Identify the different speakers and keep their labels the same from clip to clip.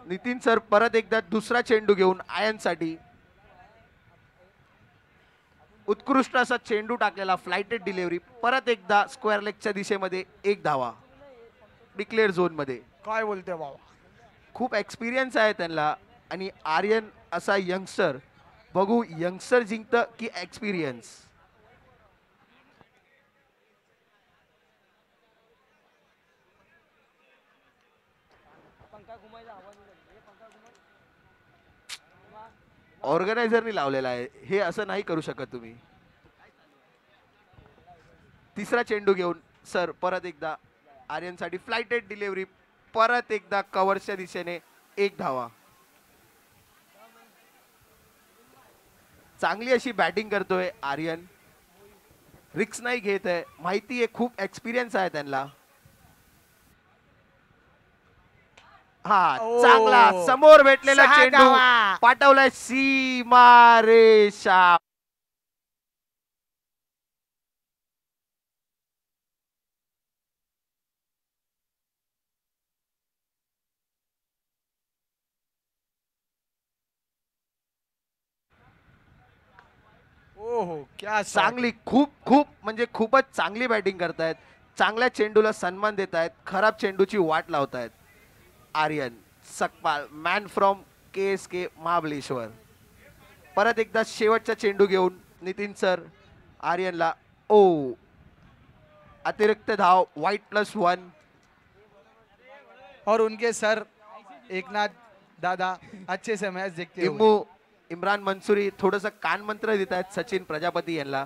Speaker 1: Nitin sir परत एकदा दुसरा चेंडू घेऊन आयनसाठी उत्कृष्ट असा चेंडू टाकलेला फ्लाइटेड डिलिव्हरी परत एकदा स्क्वेअर लेगच्या दिशेमध्ये एक धावा डिक्लेअर झोन मध्ये.
Speaker 2: काय बोलते बाबा.
Speaker 1: खूप एक्सपिरियन्स आहे त्यांना आणि आर्यन असा यंगस्टर बघू यंगस्टर जिंकतं की एक्सपिरियन्स. ऑर्गनायझरनी लावलेला आहे हे असं नाही करू शकत तुम्ही. तिसरा चेंडू घेऊन सर परत एकदा आर्यनसाठी फ्लाइटेड डिलिव्हरी परत एकदा कव्हरच्या दिशेने एक धावा. चांगली अशी बॅटिंग करतोय आर्यन. रिक्स नाही घेत आहे माहिती आहे खूप एक्सपिरियन्स आहे त्यांना. हा चांगला समोर भेटलेला
Speaker 2: सहा
Speaker 1: चेंडू
Speaker 2: धावा.
Speaker 1: पाठवलाय सीमारेषा.
Speaker 2: ओहो क्या shot.
Speaker 1: चांगली खूप खूप म्हणजे खूपच चांगली बॅटिंग करतायत. चांगल्या चेंडूला सन्मान देत आहेत खराब चेंडूची वाट लावतायत. Aryan Sakpal man from KSK Mahabaleshwar परत एकदा शेवटचा चेंडू घेऊन नितीन सर आर्यनला अतिरिक्त धाव white+1.
Speaker 2: और उनके सर एकनाथ दादा अच्छे से मैच देखते हुए.
Speaker 1: इम्रान मंसूरी थोडस कान मंत्र देत आहेत सचिन प्रजापती यांना.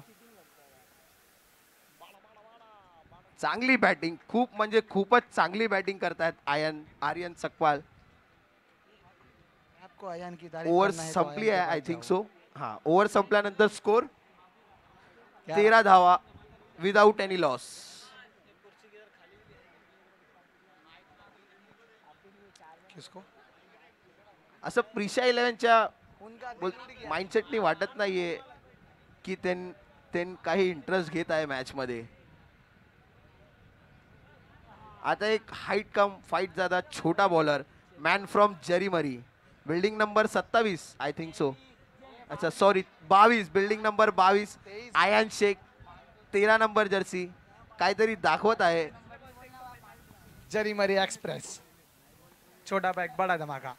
Speaker 1: चांगली बॅटिंग खूप म्हणजे खूपच चांगली बॅटिंग करतायत आर्यन सकपाल.
Speaker 2: आपको अयान की तारीफ
Speaker 1: ओव्हर
Speaker 2: करना है तो
Speaker 1: संपली
Speaker 2: अयान
Speaker 1: आहे
Speaker 2: के
Speaker 1: आय
Speaker 2: पास
Speaker 1: थिंक
Speaker 2: जाओ.
Speaker 1: सो. हा ओव्हर संपल्यानंतर स्कोर
Speaker 2: क्या?
Speaker 1: 13 धावा विदाउट एनी लॉस.
Speaker 2: किसको
Speaker 1: असं प्रिशा 11च्या
Speaker 2: उनका
Speaker 1: माइंडसेटनी वाटत नाहीये की त्यां काही इंटरेस्ट घेत आहे मॅच मध्ये. आता एक हाईट कम फाइट ज्यादा छोटा bowler man from Jarimari building number 27 I think so. अच्छा sorry 22 building number 22 Ayaan Shaikh 13 number jersey काहीतरी दाखवत आहे.
Speaker 2: जरीमरी एक्सप्रेस छोटा बैग बड़ा धमाका.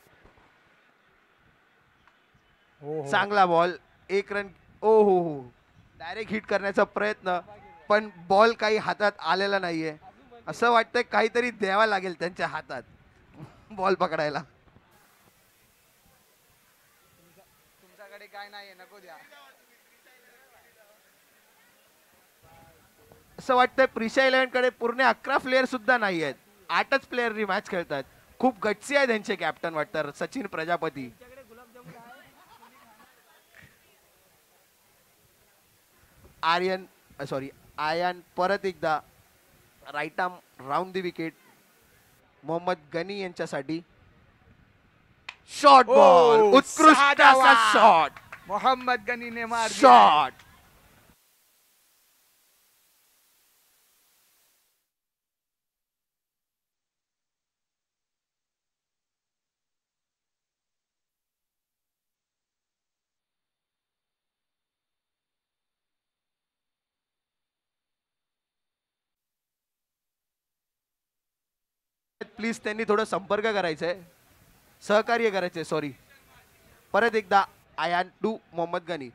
Speaker 2: ओहो.
Speaker 1: चांगला बॉल एक रन. ओ हो डायरेक्ट हिट करण्याचा प्रयत्न पण बॉल काही हातात आलेला नाहीये. असं वाटतंय काहीतरी द्यावा लागेल त्यांच्या हातात बॉल पकडायला.
Speaker 2: तुमच्याकडे काय नाहीये नको द्या.
Speaker 1: असं वाटतंय प्रिशा 11 कडे पूर्ण 11 प्लेयर सुद्धा नाही आहेत. 8च प्लेयर मॅच खेळतात. खूप गटसी आहे त्यांचे कॅप्टन वाटतं सचिन प्रजापती. आयन परत एकदा right arm round the wicket Mohammad Gani यांच्यासाठी शॉर्ट बॉल उत्कृष्ट असा शॉट.
Speaker 2: मोहम्मद गनी ने मार दिया.
Speaker 1: शॉट प्लीज त्यांनी थोडं संपर्क करायचंय सहकार्य करायचंय. सॉरी परत एकदा आयान टू मोहम्मद गनी.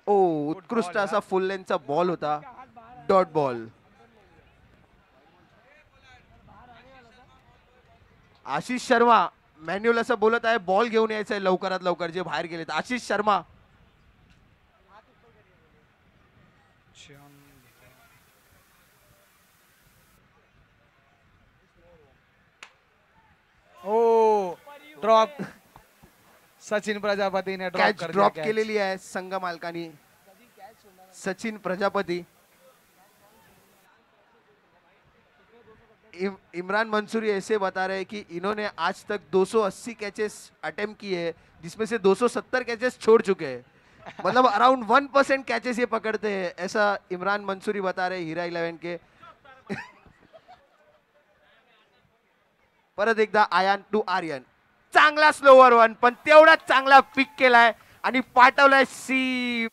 Speaker 1: उत्कृष्ट असा फुल लेंथचा बॉल होता dot ball. Ashish Sharma manual असं बोलत आहे बॉल घेऊन यायचंय लवकरात लवकर जे बाहेर गेलेत. आशिष शर्मा
Speaker 2: ड्रॉप. सचिन प्रजापती ने ड्रॉप
Speaker 1: कॅच
Speaker 2: कर
Speaker 1: ड्रॉप
Speaker 2: दिया.
Speaker 1: केलेली आहे संघ मालकानी. सचिन प्रजापती इमरान मंसूरी ऐसे बता रहे हैं कि इन्होंने आज तक 280 कैचेस अटेम्प्ट किए हैं जिसमें से 270 कैचेस छोड़ चुके हैं. मतलब अराउंड 1% कैचेस ये पकड़ते हैं ऐसा इमरान मंसूरी बता रहे हीरा 11 के. परत एकदा आयान टू आर्यन चांगला स्लोवर वन, पण तेवढाच चांगला पिक केलाय आणि पाठवलाय सी.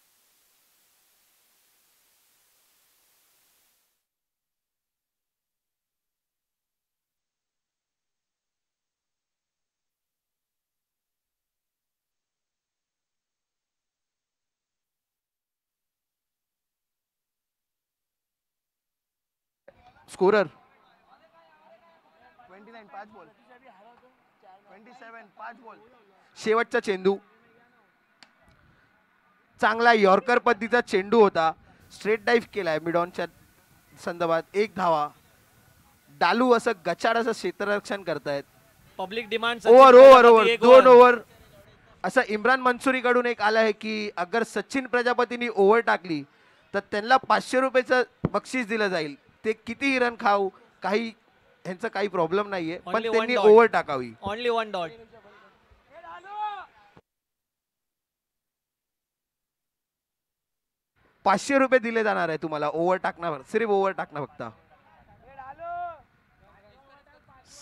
Speaker 1: Scorer 29 5 ball 27 5 ball. शेवटचा चेंडू चांगला यॉर्कर पद्धतीचा चेंडू होता. स्ट्रेट डाईव्ह केलाय मिडॉनच्या संदर्भात. एक धावा. डालू असं गचाड असं क्षेत्ररक्षण करतायत.
Speaker 3: Public demand
Speaker 1: over over over 2 over. असं इम्रान मंसूरी कडून एक आलं आहे की अगर सचिन प्रजापतींनी ओव्हर टाकली तर त्यांना 500 रुपयाचं बक्षीस दिलं जाईल. ते कितीही रन खाऊ, काही ह्यांचं काही प्रॉब्लेम नाहीये, पण
Speaker 3: Only one
Speaker 1: त्यांनी
Speaker 3: dot.
Speaker 1: ओव्हर टाकावी.
Speaker 3: Only 1 dot.
Speaker 1: 500 रुपये दिले जाणार आहे तुम्हाला ओव्हर टाकण्यावर. सिर्फ ओव्हर टाकणं फक्त.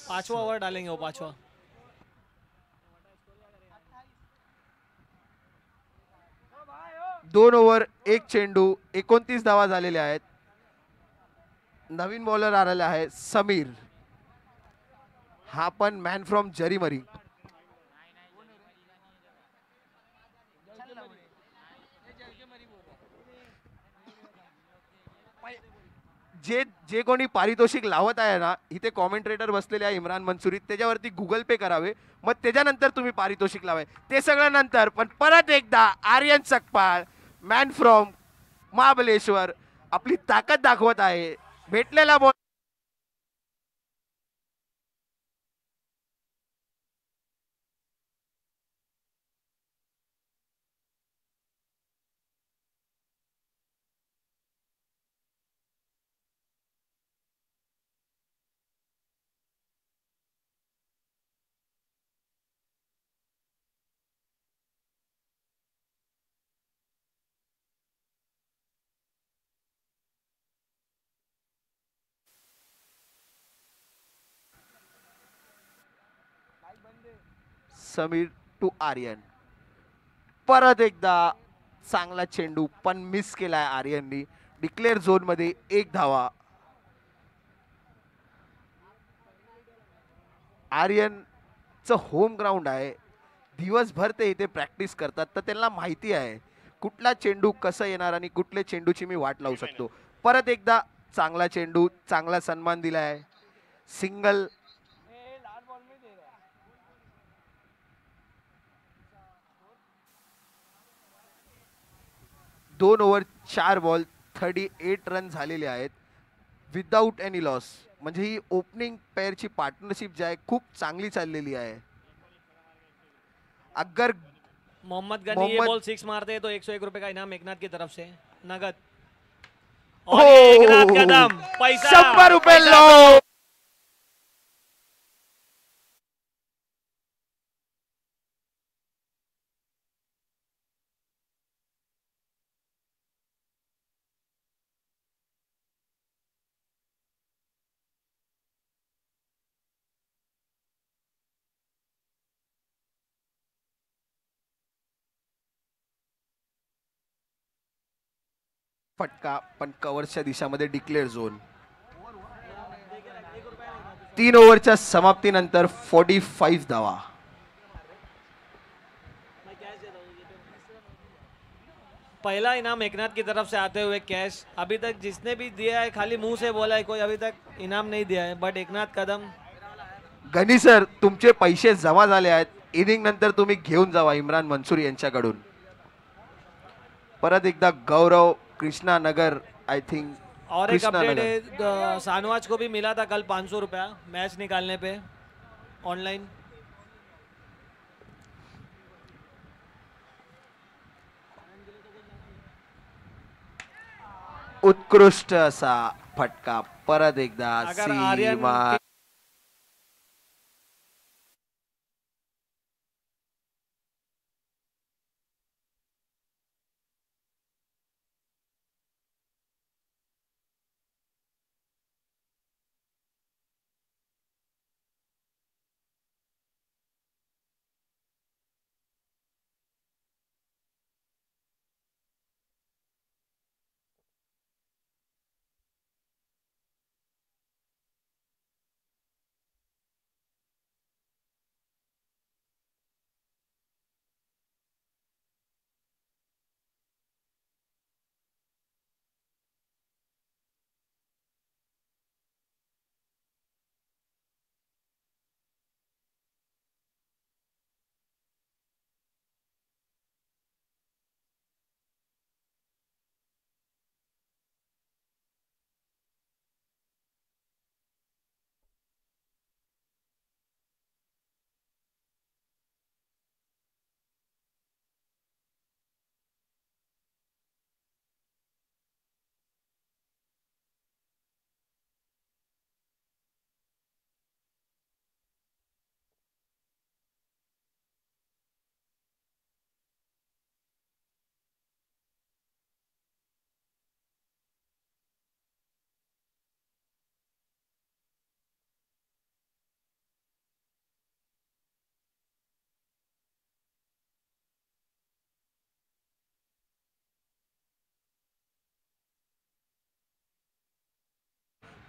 Speaker 3: 5वां ओवर डालेंगे वो 5वां.
Speaker 1: दोन ओव्हर एक चेंडू 29 धावा झालेल्या आहेत. नवीन बॉलर आलेला आहे समीर. हा पण मॅन फ्रॉम जरीमरी. जे जे कोणी पारितोषिक लावत आहे ना, इथे कॉमेंट्रेटर बसलेले आहे इम्रान मंसूरी, त्याच्यावरती गुगल पे करावे, मग त्याच्यानंतर तुम्ही पारितोषिक लावाय. ते सगळं नंतर. पण परत एकदा आर्यन सकपाळ मॅन फ्रॉम महाबलेश्वर आपली ताकद दाखवत आहे. भेटलेला बॉल समीर टू आर्यन. परत एकदा चांगला चेंडू पण मिस केलाय आर्यननी. डिक्लेअर झोन मध्ये एक धावा. आर्यनचं होम ग्राउंड आहे. दिवसभर ते इथे प्रॅक्टिस करतात, तर त्यांना माहिती आहे कुठला चेंडू कसं येणार आणि कुठल्या चेंडूची मी वाट लावू शकतो. परत एकदा चांगला चेंडू, चांगला सन्मान दिलाय. सिंगल. दोन ओव्हर 4 बॉल 38 रन झालेले आहेत विदाऊट एनी लॉस. म्हणजे ही ओपनिंग पेअरची पार्टनरशिप जी आहे खूप चांगली चाललेली आहे. अगर
Speaker 3: मोहम्मद गनी ये
Speaker 1: मोहम्मद-
Speaker 3: बॉल 6 मारते हैं तो 101 रुपए का इनाम एकनाथ की तरफ से नगद.
Speaker 1: ओ,
Speaker 3: और ये एकनाथ कदम पैसा
Speaker 1: 100 रुपये
Speaker 3: पैसा.
Speaker 1: लो. फटका पण कव्हरच्या दिशामध्ये डिक्लेअर झोन. 3 ओव्हरच्या समाप्तीनंतर 45 धावा.
Speaker 3: पहला इनाम एकनाथ की तरफ से आते हुए कैश. अभी तक जिसने भी दिया है खाली मुंह से बोला है, कोई अभी तक इनाम नहीं दिया है. बट एकनाथ कदम
Speaker 1: गणी सर, तुमचे पैसे जमा झाले आहेत. इनिंग नंतर तुम्ही घेऊन जावा इम्रान मंसूर यांच्याकडून. परत एकदा गौरव कृष्णा नगर आय थिंक.
Speaker 3: और एक
Speaker 1: कृष्णा
Speaker 3: अपडेट
Speaker 1: नगर.
Speaker 3: है, सानवाज को भी मिला था कल 500 रुपया मैच निकालने पे ऑनलाइन.
Speaker 1: उत्कृष्ट असा फटका परत एकदा
Speaker 3: अगर आर्यन
Speaker 1: सीमा.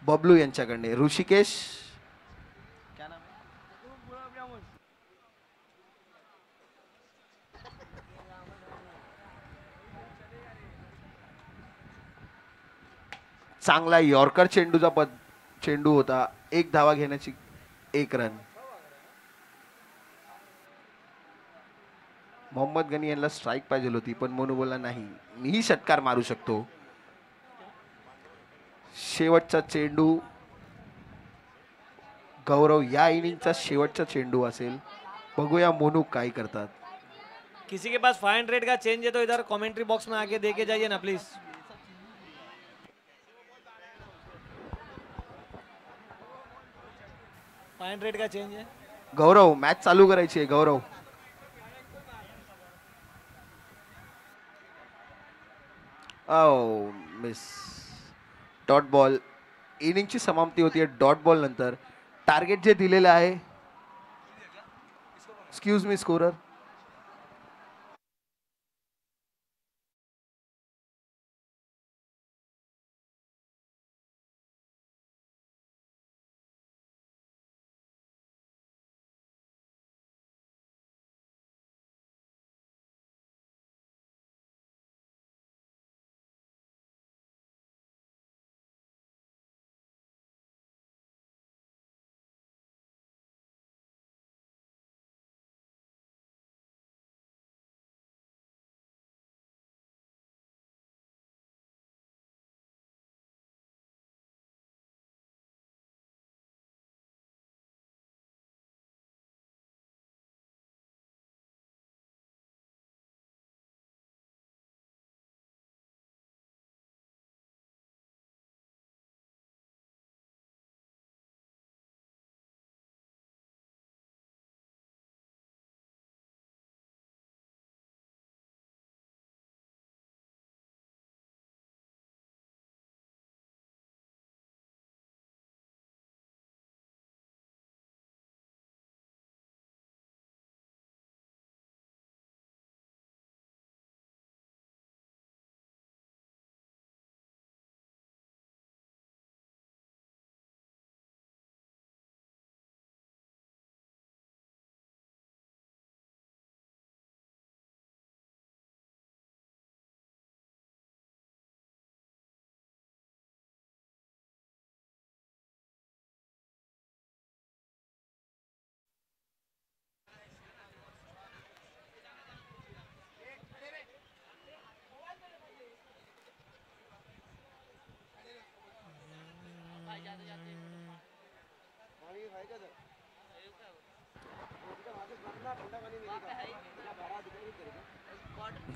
Speaker 1: बबलू यांच्याकडे ऋषिकेश. चांगला यॉर्कर चेंडू होता. 1 धावा घेण्याची 1 रन. मोहम्मद गनी यांना स्ट्राईक पाहिजे होती पण मोनू बोलला नाही मीही षटकार मारू शकतो. शेवटचा चेंडू गौरव या इनिंगचा शेवटचा चेंडू असेल. बघूया मोनू काय करतात.
Speaker 3: किसी के पास 500 का चेंज है तो इधर कमेंट्री बॉक्स में आके दे के जाइए ना प्लीज. $500 का चेंज है.
Speaker 1: गौरव मॅच चालू करायची आहे. गौरव मिस. Dot ball. इनिंगची समाप्ती होती डॉट बॉल नंतर. टार्गेट जे दिलेलं आहे. Excuse me scorer.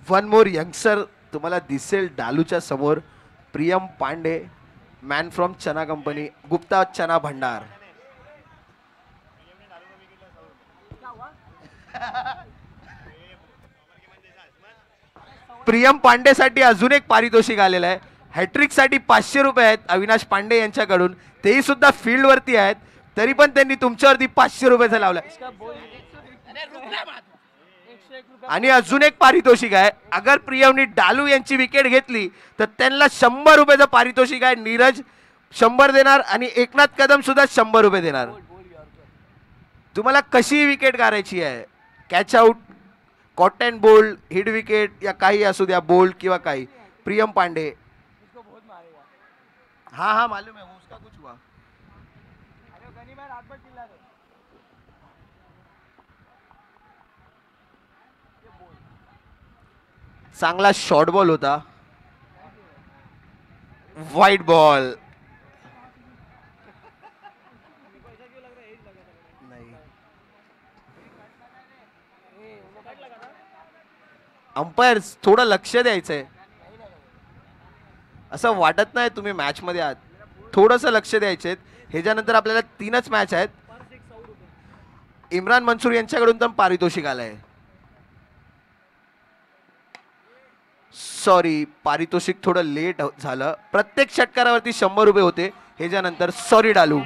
Speaker 1: One more youngster तुम्हाला दिसेल डालूच्या समोर. Priyam Pandey man from Chana company Gupta Chana Bhandar. Priyam पांडेसाठी अजून एक पारितोषिक आलेलं आहे. हॅट्रिक साठी 500 रुपये आहेत अविनाश पांडे यांच्याकडून. तेही सुद्धा फील्ड वरती आहेत तरी पण त्यांनी तुमच्यावरती 500 रुपयाचा लावलाय. आणि अजून एक पारितोषिक आहे. अगर प्रियमनी डालू यांची विकेट घेतली तर त्यांना 100 रुपयाचं पारितोषिक आहे. नीरज 100 देणार आणि एकनाथ कदम सुद्धा 100 रुपये देणार. तुम्हाला कशी विकेट काढायची आहे. Catch out, caught and bowled, hit wicket या काही असू द्या, बोल्ड किंवा काही. प्रियम पांडे. हाँ हाँ मालूम है वो उसका कुछ हुआ. चांगला शॉर्ट बॉल होता. White ball. अंपायर थोडं लक्ष द्यायचंय. असं वाटत नाही तुम्ही मॅच मध्ये आहात. थोडंसं लक्ष द्यायचंय. ह्याच्यानंतर आपल्याला 3च मॅच आहेत. इम्रान मंसूर यांच्याकडून पण पारितोषिक आलंय. सॉरी पारितोषिक थोडं लेट झालं. प्रत्येक षटकारावरती 100 रुपये होते. ह्याच्यानंतर सॉरी डालू.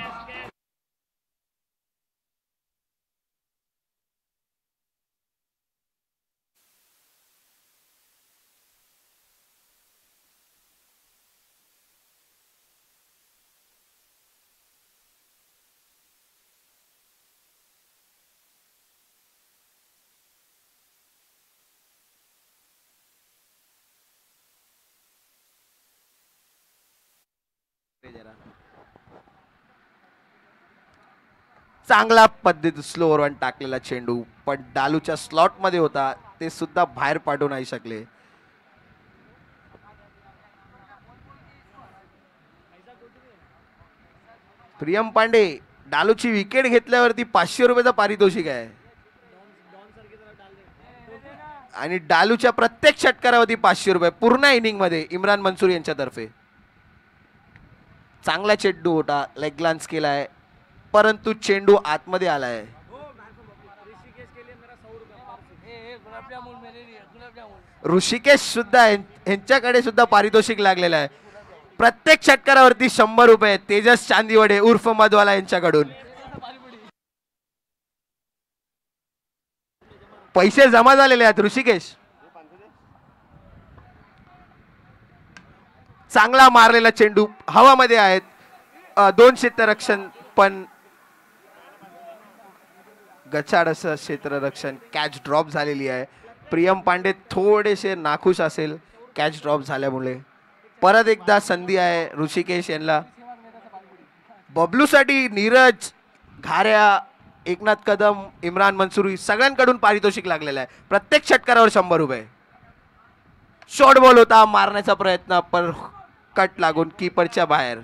Speaker 1: चांगला पद्धत स्लोअर वन टाकलेला चेंडू पण डालूच्या स्लॉट मध्ये होता, ते सुद्धा बाहेर पाडू नाही शकले. प्रियम पांडे डालूची विकेट घेतल्यावरती 500 रुपयाचा पारितोषिक आहे आणि डालूच्या प्रत्येक षटकारावरती 500 रुपये पूर्ण इनिंग मध्ये इम्रान मंसूर यांच्यातर्फे. चांगला चेंडू होता, लेग ग्लान्स केलाय परंतु चेंडू आतमध्ये आलाय. ऋषिकेश सुद्धा यांच्याकडे सुद्धा पारितोषिक लागलेलं आहे. प्रत्येक षटकारावरती 100 रुपये तेजस चांदिवडे उर्फ मधवाला यांच्याकडून. पैसे जमा झालेले आहेत ऋषिकेश. चांगला मारलेला चेंडू हवामध्ये आहेत. 2 क्षेत्ररक्षण पण गचाड असं क्षेत्ररक्षण. कॅच ड्रॉप झालेली आहे. प्रियम पांडे थोडेसे नाखुश असेल कॅच ड्रॉप झाल्यामुळे. परत एकदा संधी आहे ऋषिकेश यांना. बबलूसाठी नीरज घाऱ्या, एकनाथ कदम, इम्रान मंसूरी सगळ्यांकडून पारितोषिक लागलेलं आहे. प्रत्येक षटकारावर 100 रुपये. शॉर्ट बॉल होता, मारण्याचा प्रयत्न पण कट लागून कीपरच्या बाहेर.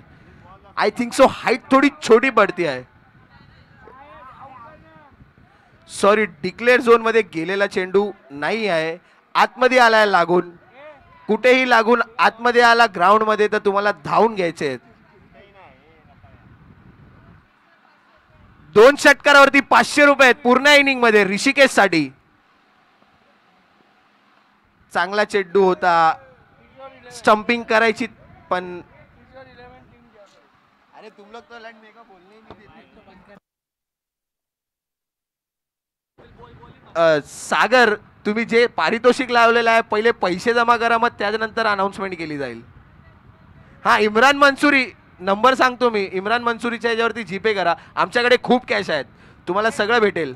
Speaker 1: आय थिंक सो हाईट थोडी छोटी पडती आहे. सॉरी, डिक्लेअर झोन मध्ये गेलेला चेंडू नाही आहे. आतमध्ये आलाय लागून. कुठेही लागून आतमध्ये आला ग्राउंड मध्ये तर तुम्हाला धावून घ्यायचे आहेत. 2 षटकारावरती 500 रुपये आहेत पूर्ण इनिंग मध्ये ऋषिकेश साठी. चांगला चेंडू होता, स्टंपिंग करायची पण अरे तुम लोग तो लंड मेगा बोलने ही नहीं देते. सागर, तुम्ही जे पारितोषिक लावलेलं आहे पहिले पैसे जमा करा, मग त्यानंतर अनाउन्समेंट केली जाईल. हा, इम्रान मंसूरी नंबर सांगतो मी. इम्रान मंसूरीच्या याच्यावरती जीपे करा. आमच्याकडे खूप कॅश आहेत, तुम्हाला सगळं भेटेल.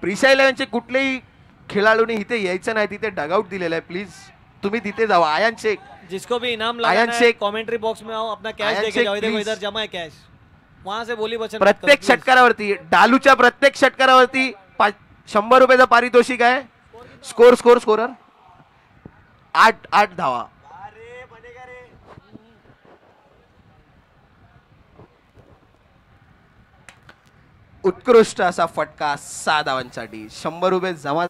Speaker 1: प्रिशा 11चे कुठलेही खेळाडूने इथे यायचं नाही, तिथे डगआउट दिलेलं आहे. प्लीज तुम्ही तिथे जावा. आयन शेख,
Speaker 3: जिसको भी इनाम लगाना है कमेंट्री बॉक्स में आओ, अपना कैश देके जाओ. देखो इधर जमा है कैश, वहां से बोली वचन.
Speaker 1: प्रत्येक षटकारावरती डालूच्या प्रत्येक षटकारावरती 100 रुपयाचा पारितोषिक आहे. स्कोरर 8 धावा. उत्कृष्ट असा फटका 6 धावांसाठी. 100 रुपये जमा.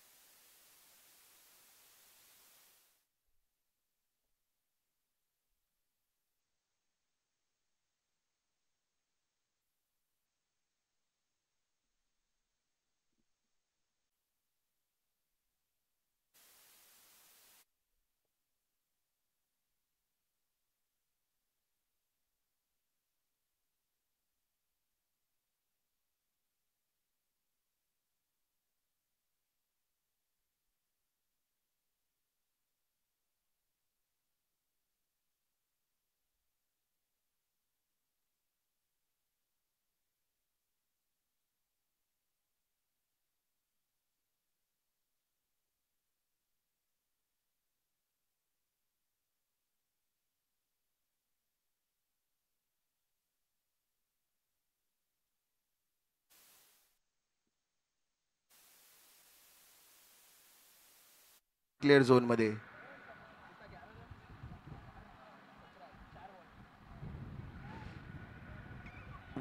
Speaker 1: क्लिअर झोन मध्ये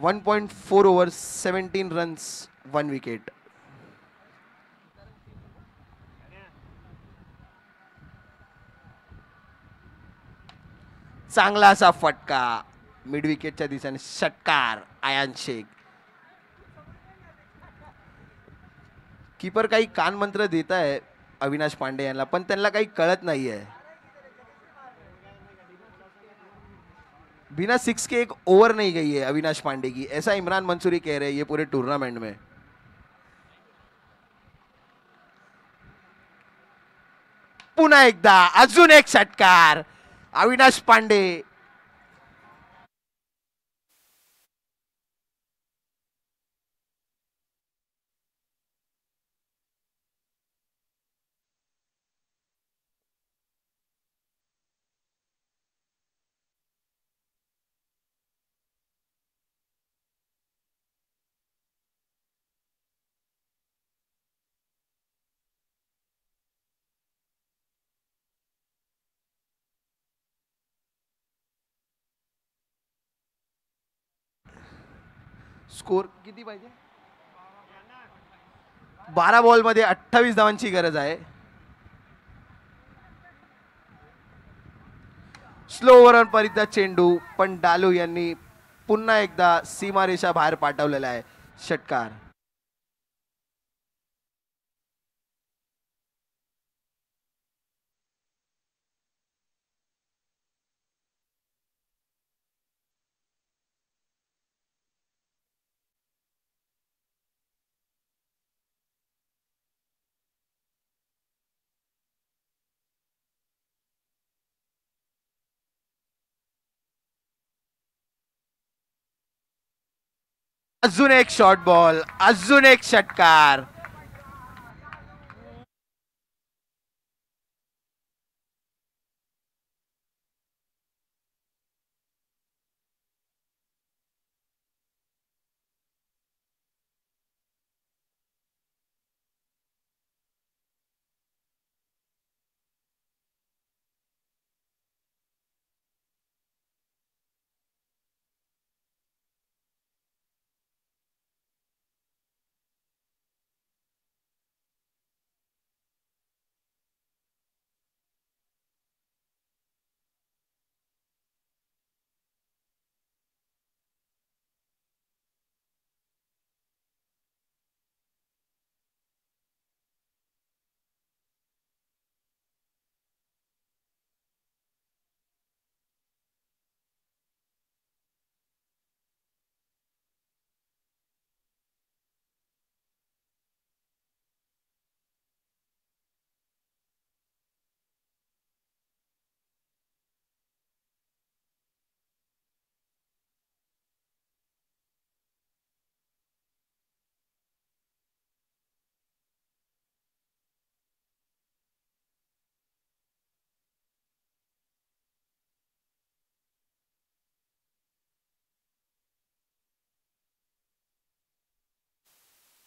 Speaker 1: 1.4 ओव्हर 17 रन्स 1 विकेट. चांगला असा फटका मिड विकेटच्या दिशेने. षटकार आयन शेख. कीपर काही कानमंत्र देत आहे अविनाश पांडे यांना, पण त्यांना काही कळत नाहीये. बिना 6 के एक ओवर नहीं गई है अविनाश पांडे की, ऐसा इमरान मंसूरी कह रहे हैं ये पूरे टूर्नामेंट में. पुन्हा एकदा अजून एक षटकार अविनाश पांडे. स्कोर किती पाहिजे? 12 बॉलमध्ये 28 धावांची गरज आहे. स्लो ओव्हरऑन परिता चेंडू, पण डालू यांनी पुन्हा एकदा सीमारेषा बाहेर पाठवलेला आहे. षटकार. अजून एक शॉर्ट बॉल, अजून एक षटकार.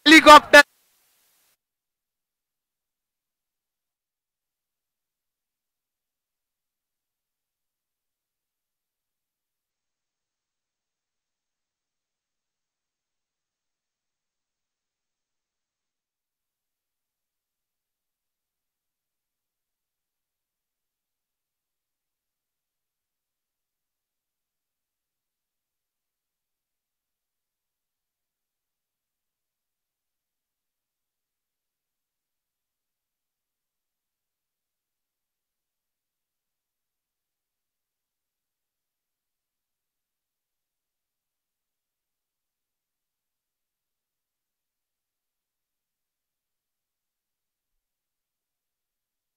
Speaker 1: हेलिकॉप्टर.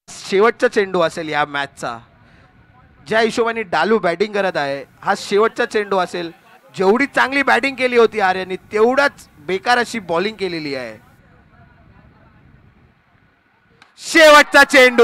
Speaker 1: शेवटचा चेंडू असेल या मॅचचा. ज्या हिशोबाने डालू बॅटिंग करत आहे, हा शेवटचा चेंडू असेल. जेवढी चांगली बॅटिंग केली होती आर्यननी, तेवढाच बेकार अशी बॉलिंग केलेली आहे. शेवटचा चेंडू.